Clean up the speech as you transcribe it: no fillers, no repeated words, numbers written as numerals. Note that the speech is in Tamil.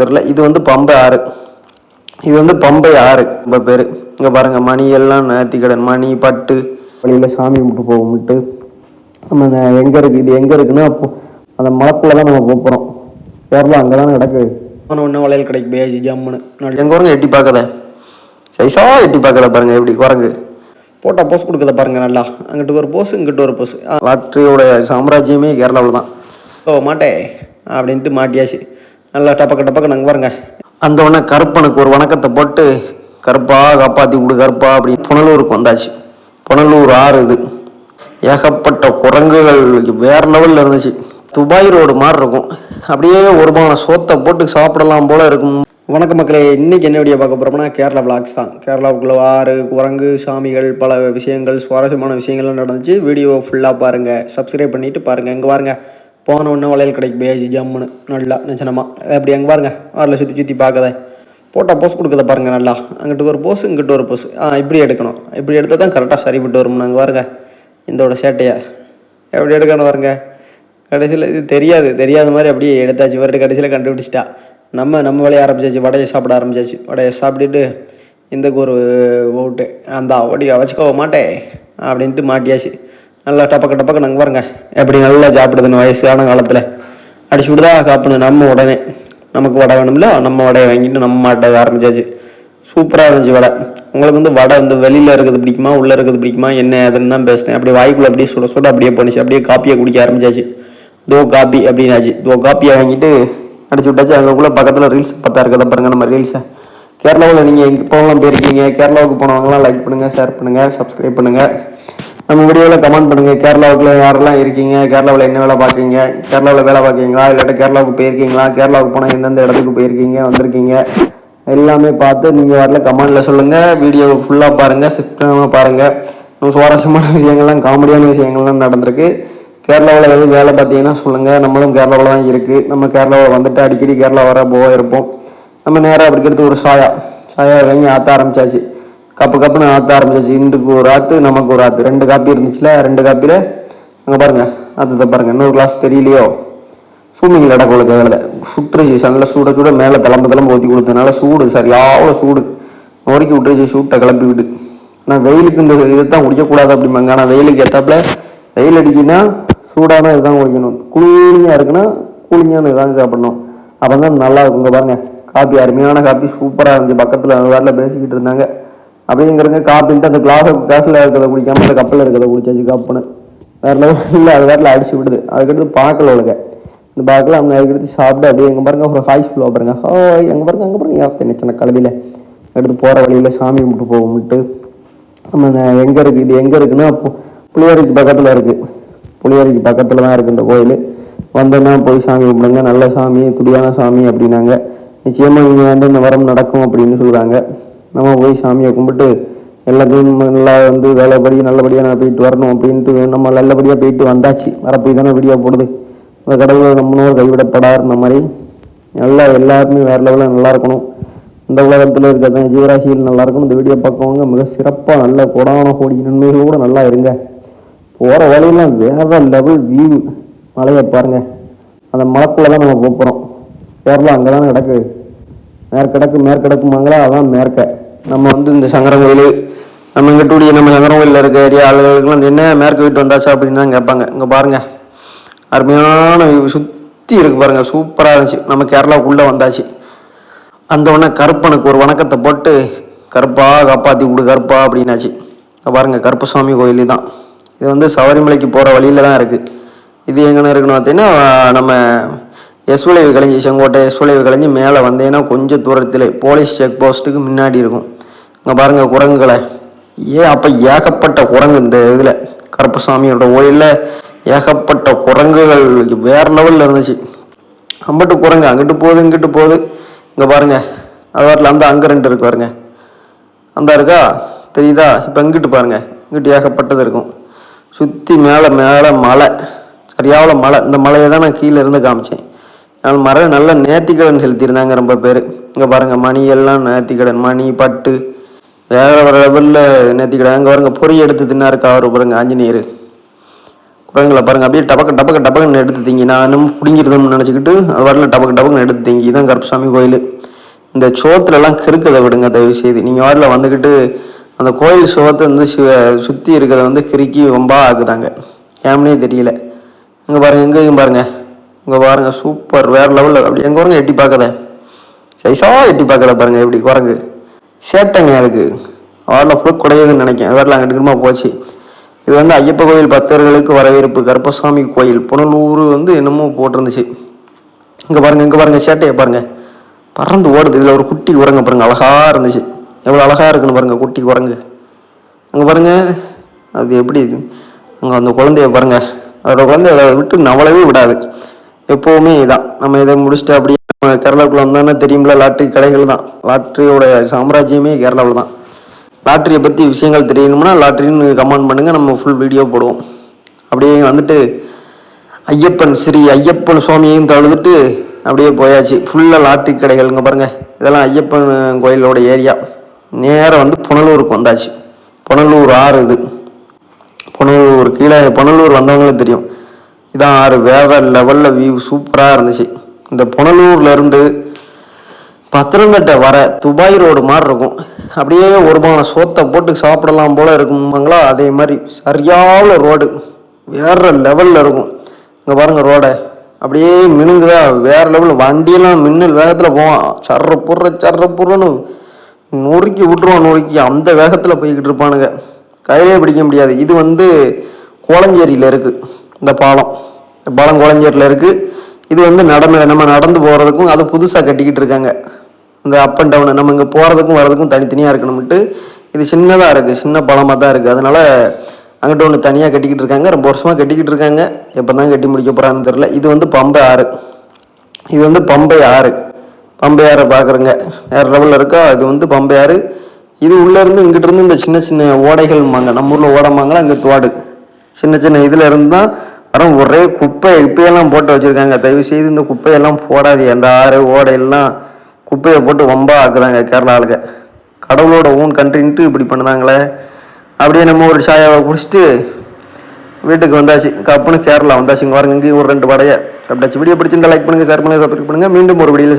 தெரியல. இது வந்து பம்பை ஆறு. இது வந்து பம்பை ஆறு ரொம்ப பேர். இங்கே பாருங்கள், மணி எல்லாம் நேர்த்திக்கடன், மணி பட்டு வழியில் சாமி கும்பிட்டு போகும்ட்டு நம்ம அந்த எங்கே இருக்குது, இது எங்கே இருக்குன்னா அப்போ அந்த மலைக்குள்ளே தான் நம்ம போகிறோம். கேரளா அங்கே தானே கிடக்கு. ஒன்று வளையல் கிடைக்கு பேஜி ஜம்முன்னு. எங்கள் ஊருங்க எட்டி பார்க்கத சைஸா எட்டி பார்க்கத பாருங்க, எப்படி குரங்கு போட்டா போஸ் கொடுக்கத பாருங்க. நல்லா அங்கிட்டு ஒரு போஸ், இங்கிட்டு ஒரு போஸ். லாட்ரியோட சாம்ராஜ்யமே கேரளாவில் தான். ஓ மாட்டே அப்படின்ட்டு மாட்டியாச்சு. நல்லா டப்பக்க டப்பக்க நாங்கள் பாருங்க. அந்த உடனே கருப்பனுக்கு ஒரு வணக்கத்தை போட்டு, கருப்பா காப்பாற்றி விடு கருப்பா அப்படின்னு புனலூருக்கு வந்தாச்சு. புனலூர் ஆறு இது. ஏகப்பட்ட குரங்குகள் வேற லெவலில் இருந்துச்சு. துபாய் ரோடு மாதிரி இருக்கும். அப்படியே ஒரு பானை சோத்தை போட்டு சாப்பிடலாம் போல இருக்கும். வணக்கம் மக்களே, இன்னைக்கு என்ன வீடியோ பார்க்க போறோம்னா கேரளா விளாக்ஸ் தான். கேரளாவுக்குள்ள ஆறு, குரங்கு, சாமிகள், பல விஷயங்கள், சுவாரஸ்யமான விஷயங்கள்லாம் நடந்துச்சு. வீடியோ ஃபுல்லாக பாருங்க, சப்ஸ்கிரைப் பண்ணிட்டு பாருங்க. இங்கே பாருங்க, போன ஒன்று வளையல் கிடைக்கு பேஜி ஜம்முன்னு நல்லா நினச்சனமா. அப்படி அங்கே பாருங்க, ஆறில் சுற்றி சுற்றி பார்க்கத போட்டால் போஸ் கொடுக்கத பாருங்க. நல்லா அங்கிட்டு ஒரு போஸ், இங்கிட்டு ஒரு போஸ். இப்படி எடுக்கணும். இப்படி எடுத்தால் தான் கரெக்டாக சரிப்பட்டு வரும். நாங்கள் பாருங்க இதோட சேட்டையை எப்படி எடுக்கணும் பாருங்க. கடைசியில் இது தெரியாத மாதிரி அப்படியே எடுத்தாச்சு. வரட்டு கடைசியில் கண்டுபிடிச்சிட்டா. நம்ம வேலையை ஆரம்பிச்சாச்சு. வடையை சாப்பிட ஆரம்பிச்சாச்சு. வடையை சாப்பிட்டுட்டு இந்தக்கு ஒரு ஓட்டு அந்த ஓடி வச்சுக்கோ மாட்டேன் அப்படின்ட்டு மாட்டியாச்சு. நல்லா டப்பக்க நாங்கள் பாருங்க எப்படி நல்லா சாப்பிடுதுன்னு. வயசான காலத்தில் அடிச்சு விடுதா காப்புன்னு நம்ம உடனே நமக்கு வடை வேணும்ல, நம்ம வடையை வாங்கிட்டு நம்ம மாட்ட ஆரம்பிச்சாச்சு. சூப்பராக இருந்துச்சு வடை. உங்களுக்கு வந்து வடை வந்து வெளியில் இருக்கிறது பிடிக்குமா, உள்ளே இருக்கிறது பிடிக்குமா, என்ன அதுன்னு தான் பேசினேன். அப்படியே வாய்க்குள்ள அப்படியே சுட அப்படியே போனிச்சு. அப்படியே காப்பியை குடிக்க ஆரம்பிச்சாச்சு. தோ காப்பி அப்படின்னாச்சு. தோ காப்பியை வாங்கிட்டு அடிச்சு விட்டாச்சு. அங்கக்குள்ள பக்கத்தில் ரீல்ஸ் பார்த்தா இருக்கிறத பாருங்க. நம்ம ரீல்ஸை கேரளாவில் நீங்கள் எங்கே போகலாம் போயிருக்கீங்க, கேரளாவுக்கு போனவங்களாம் லைக் பண்ணுங்கள், ஷேர் பண்ணுங்கள், சப்ஸ்கிரைப் பண்ணுங்கள். நம்ம வீடியோவில் கமெண்ட் பண்ணுங்கள். கேரளாவுக்குள்ள யாரெல்லாம் இருக்கீங்க, கேரளாவில் என்ன வேலை பார்க்கீங்க, கேரளாவில் வேலை பார்க்கீங்களா, இல்லாட்ட கேரளாவுக்கு போயிருக்கீங்களா, கேரளாவுக்கு போனால் எந்தெந்த இடத்துக்கு போயிருக்கீங்க, வந்திருக்கீங்க, எல்லாமே பார்த்து நீங்கள் வரல கமெண்டில் சொல்லுங்கள். வீடியோ ஃபுல்லாக பாருங்கள், ஸ்கிப் பண்ணாமல் பாருங்கள். இன்னும் சுவாரஸ்யமான விஷயங்கள்லாம், காமெடியான விஷயங்கள்லாம் நடந்திருக்கு. கேரளாவில் எதுவும் வேலை பார்த்தீங்கன்னா சொல்லுங்கள். நம்மளும் கேரளாவில் தான் இருக்குது. நம்ம கேரளாவில் வந்துட்டு அடிக்கடி கேரளா வர இருப்போம். நம்ம நேராக அப்படிக்கிறது ஒரு சாயா வாங்கி ஆற்ற ஆரம்பிச்சாச்சு. கப்புன்னு ஆற்ற ஆரம்பிச்சாச்சு. இண்டுக்கு ஒரு ஆற்று, நமக்கு ஒரு ஆற்று. 2 காப்பி இருந்துச்சுல, 2 காப்பியில் அங்கே பாருங்கள் ஆற்றுதை பாருங்கள். இன்னொரு கிளாஸ் தெரியலையோ, சூமிங்கில் இடக்குள்ள வேலை சுட்டுருச்சு. நல்ல சூட மேலே தளம்பு ஊற்றி கொடுத்ததுனால சூடு சரியாவில் சூடு நொறுக்கி விட்டுருச்சு. சூட்டை கிளப்பி விட்டு. ஆனால் வெயிலுக்கு இந்த இதுதான் குடிக்கக்கூடாது அப்படிம்பாங்க. ஆனால் வெயிலுக்கு ஏற்றாப்புல வெயில் அடிக்குன்னா சூடான இதுதான் குடிக்கணும். கூலிங்காக இருக்குன்னா கூலிங்கான இதாங்க சாப்பிடணும். அப்போ தான் நல்லா இருக்கும். இங்கே பாருங்கள் காப்பி, அருமையான காப்பி, சூப்பராக இருந்துச்சு. பக்கத்தில் வேறில் பேசிக்கிட்டு இருந்தாங்க. அப்படிங்கிறங்க காப்பின்ட்டு அந்த கிளாஸில் இருக்கிறத குடிக்காமல் அந்த கப்பில் இருக்கிறத குடிச்சாச்சு. கப்புன்னு வேற லெவல் இல்லை. அது வேறில் அடிச்சு விடுது. அதுக்கடுத்து பார்க்கல உலக இந்த பார்க்கல அவங்க அதுக்கடுத்து சாப்பிட்டு அப்படியே எங்கே பாருங்க அப்புறம் ஹாய் சொல்லுவா பாருங்க. ஹாய் அங்கே பாருங்க என்ன சின்ன கழுதியில் எடுத்து போகிற வழியில் சாமி கும்பிட்டு போகும்ட்டு நம்ம அந்த எங்கே இருக்குது, இது எங்கே இருக்குன்னா புளியரிக்கு பக்கத்தில் இருக்குது. புளியரிக்கு பக்கத்தில் தான் இருக்குது இந்த கோயில். வந்தோன்னா போய் சாமி கும்பிடுங்க. நல்ல சாமி, துடியான சாமி அப்படின்னாங்க. நிச்சயமாக நீங்கள் வந்து இந்த வரம் நடக்கும் அப்படின்னு சொல்லுறாங்க. நம்ம போய் சாமியை கும்பிட்டு எல்லாத்தையும் நல்லா வந்து வேலைப்படி நல்லபடியாக நான் போயிட்டு வரணும் அப்படின்ட்டு நம்ம நல்லபடியாக போயிட்டு வந்தாச்சு. வரப்போய் தானே வீடியோ போடுது. அந்த கடவுளை நம்மளும் கைவிடப்படாத மாதிரி நல்லா எல்லாருமே வேறு லெவலில் நல்லா இருக்கணும். இந்த உலகத்தில் இருக்கிற ஜீவராசிகள் நல்லா இருக்கணும். இந்த வீடியோ பார்க்கவங்க மிக சிறப்பாக நல்ல கோடி நன்மைகளோடு நல்லா இருங்க. போகிற வழியெல்லாம் வேற லெவல் வியூ. மலையை பாருங்கள். அந்த மலைக்குள்ளே தான் நம்ம போகிறோம். கேரளா அங்கே தானே கிடக்கு. மேற்கிடக்குமாங்களா, அதான் மேற்க. நம்ம வந்து இந்த சங்கரன் கோயில், நம்ம இங்கிட்டூடிய நம்ம சங்கரன் கோயிலில் இருக்க ஏரியா ஆளுகளுக்குலாம் என்ன மேற்கு வீட்டு வந்தாச்சா அப்படின்னு தான் கேட்பாங்க. இங்கே பாருங்கள் அருமையான சுற்றி இருக்குது பாருங்கள். சூப்பராக இருந்துச்சு. நம்ம கேரளாவுக்குள்ளே வந்தாச்சு. அந்த உடனே கருப்பனுக்கு ஒரு வணக்கத்தை போட்டு, கருப்பா காப்பாற்றி விடு கருப்பா அப்படின்னாச்சு. இங்கே பாருங்கள் கருப்பசாமி கோயில் தான். இது வந்து சபரிமலைக்கு போகிற வழியில் தான் இருக்குது. இது எங்கன்னு இருக்குன்னு பார்த்தீங்கன்னா நம்ம எஸ்வளைவு கலைஞ்சி, செங்கோட்டை எஸ்வளைவு கலைஞ்சி மேலே வந்தீங்கன்னா கொஞ்சம் தூரத்தில் போலீஸ் செக் போஸ்ட்டுக்கு முன்னாடி இருக்கும். இங்கே பாருங்கள் குரங்குகளை. அப்போ ஏகப்பட்ட குரங்கு இந்த இதில் கருப்பசாமியோட கோயிலில் ஏகப்பட்ட குரங்குகள் வேறு லெவலில் இருந்துச்சு. அம்பட்டு குரங்கு அங்கிட்டு போகுது இங்கிட்டு போகுது. இங்கே பாருங்கள் அது வரல. அந்த அங்கே 2 இருக்கு பாருங்க. அந்த இருக்கா தெரியுதா? இப்போ இங்கிட்டு பாருங்கள், இங்கிட்டு ஏகப்பட்டது இருக்கும். சுற்றி மேலே மலை, சரியாவில் மலை. இந்த மலையை தான் நான் கீழே இருந்து காமிச்சேன். மரம் நல்ல நேர்த்திக்கடன் செலுத்தியிருந்தாங்க ரொம்ப பேர். இங்கே பாருங்கள் மணி எல்லாம் நேர்த்திக்கடன், மணி பட்டு வேற லெவலில் நேர்த்திக்கடன். அங்கே பாருங்க பொறி எடுத்து தின்னாருக்கு அவர் பாருங்க ஆஞ்சநேயர். குரங்குல பாருங்க அப்படியே டபக்குன்னு எடுத்து திங்கி நான் இன்னும் பிடிங்கிருந்தோம்னு நினச்சிக்கிட்டு அது வரல டபக்குன்னு எடுத்து திங்கி. இதுதான் கருப்பசாமி கோயில். இந்த சோத்துலலாம் கிறுக்கதை விடுங்க தயவு செய்து. நீங்கள் வாரில் வந்துக்கிட்டு அந்த கோயில் சோத்தை வந்து சுற்றி இருக்கிறத வந்து கிறுக்கி ரொம்ப ஆக்குதாங்க. ஏம்னே தெரியல. இங்கே பாருங்கள், எங்கேயும் பாருங்கள், இங்கே பாருங்கள், சூப்பர் வேறு லெவலில். அப்படி எங்கே வருங்க எட்டி பார்க்கத சைஸா எட்டி பார்க்கல பாருங்கள் எப்படி குரங்கு சேட்டைங்க. அதுக்கு வாரில் ஃபுல் குடையுதுன்னு நினைக்கிறேன். வாரில் அங்கிட்டுமா போச்சு. இது வந்து ஐயப்ப கோயில் பக்தர்களுக்கு வரவேற்பு கருப்பசாமி கோயில் புனலூர் வந்து என்னமோ போட்டிருந்துச்சு. இங்கே பாருங்கள் சேட்டையை பாருங்கள் பறந்து ஓடுது. இதில் ஒரு குட்டி குரங்கு பாருங்க அழகாக இருந்துச்சு. எவ்வளோ அழகாக இருக்குன்னு பாருங்கள் குட்டி குரங்கு. அங்கே பாருங்கள் அது எப்படி அங்கே அந்த குழந்தைய பாருங்கள். அதோட குழந்தை அதை விட்டு நவளவே விடாது. எப்போவுமே இதான். நம்ம இதை முடிச்சுட்டு அப்படியே கேரளாவுக்குள்ள வந்தோன்னா தெரியும்ல, லாட்ரி கடைகள் தான். லாட்ரியோட சாம்ராஜ்யமே கேரளாவில் தான். லாட்ரியை பற்றி விஷயங்கள் தெரியணும்னா லாட்ரின்னு கமெண்ட் பண்ணுங்கள், நம்ம ஃபுல் வீடியோ போடுவோம். அப்படியே வந்துட்டு ஐயப்பன் ஸ்ரீ ஐயப்பன் சுவாமியையும் தழுதுட்டு அப்படியே போயாச்சு. ஃபுல்லாக லாட்ரி கடைகள். இங்கே பாருங்கள், இதெல்லாம் ஐயப்பன் கோயிலோட ஏரியா. நேராக வந்து புனலூருக்கு வந்தாச்சு. புனலூர் ஆறு இது. புனலூர் கீழே புனலூர் வந்தவங்களுக்கு தெரியும். இதான் ஆறு. வேற லெவலில் வியூ சூப்பராக இருந்துச்சு. இந்த புனலூர்லேருந்து பத்திரங்கட்டை வர துபாய் ரோடு மாதிரி இருக்கும். அப்படியே ஒரு பானை சோத்தை போட்டு சாப்பிடலாம் போல இருக்குமாங்களா, அதே மாதிரி சரியான ரோடு வேற லெவலில் இருக்கும். இங்கே பாருங்கள் ரோடை அப்படியே மினுங்குதா வேற லெவலில். வண்டியெல்லாம் மின்னல் வேகத்தில் போவான். சர்றப்புறன்னு நொறுக்கி விட்டுருவான். நொறுக்கி அந்த வேகத்தில் போய்கிட்டு இருப்பானுங்க. கையிலே பிடிக்க முடியாது. இது வந்து கோலஞ்சேரியில் இருக்குது. இந்த பாலம் கோலஞ்சேரியில் இருக்குது. இது வந்து நம்ம நடந்து போகிறதுக்கும் அது புதுசாக கட்டிக்கிட்டு இருக்காங்க. இந்த அப் அண்ட் டவுனு நம்ம இங்கே போகிறதுக்கும் வர்றதுக்கும் தனித்தனியாக இருக்கணும்ட்டு இது சின்னதாக இருக்குது. சின்ன பாலமாக தான் இருக்குது. அதனால் அங்கிட்ட ஒன்று தனியாக கட்டிக்கிட்டு இருக்காங்க. ரொம்ப வருஷமாக கட்டிக்கிட்டு இருக்காங்க. எப்போ தான் கட்டி முடிக்க போகிறான்னு தெரில. இது வந்து பம்பை ஆறு. இது வந்து பம்பை ஆறு. பம்பை ஆறை பார்க்குறேங்க வேறு லெவலில் இருக்கா. இது வந்து பம்பை ஆறு. இது உள்ளேருந்து இங்கிட்டிருந்து இந்த சின்ன சின்ன ஓடைகள்மாங்க. நம்ம ஊரில் ஓடமாங்களா, இங்கே தோடு சின்ன சின்ன இதில் இருந்து தான் வரும். ஒரே குப்பையெல்லாம் போட்டு வச்சுருக்காங்க. தயவு செய்து இந்த குப்பையெல்லாம் போடாது. அந்த ஆறு ஓடையெல்லாம் குப்பையை போட்டு வம்பா ஆக்குறாங்க கேரளாவுக்கு. கடவுளோட ஓன் கண்ட்ரின்ட்டு இப்படி பண்ணுதாங்களே. அப்படியே நம்ம ஒரு சாயாவை குடிச்சிட்டு வீட்டுக்கு வந்தாச்சு. கப்புன்னு கேரளா வந்தாச்சு. இங்கே பாருங்க, இங்கேயும் ஒரு 2 வடையை அப்படியாச்சு. வீடியோ பிடிச்சிருந்தா லைக் பண்ணுங்கள், ஷேர் பண்ணுங்கள், சப்ஸ்கிரைப் பண்ணுங்கள். மீண்டும் ஒரு வீடியோவில்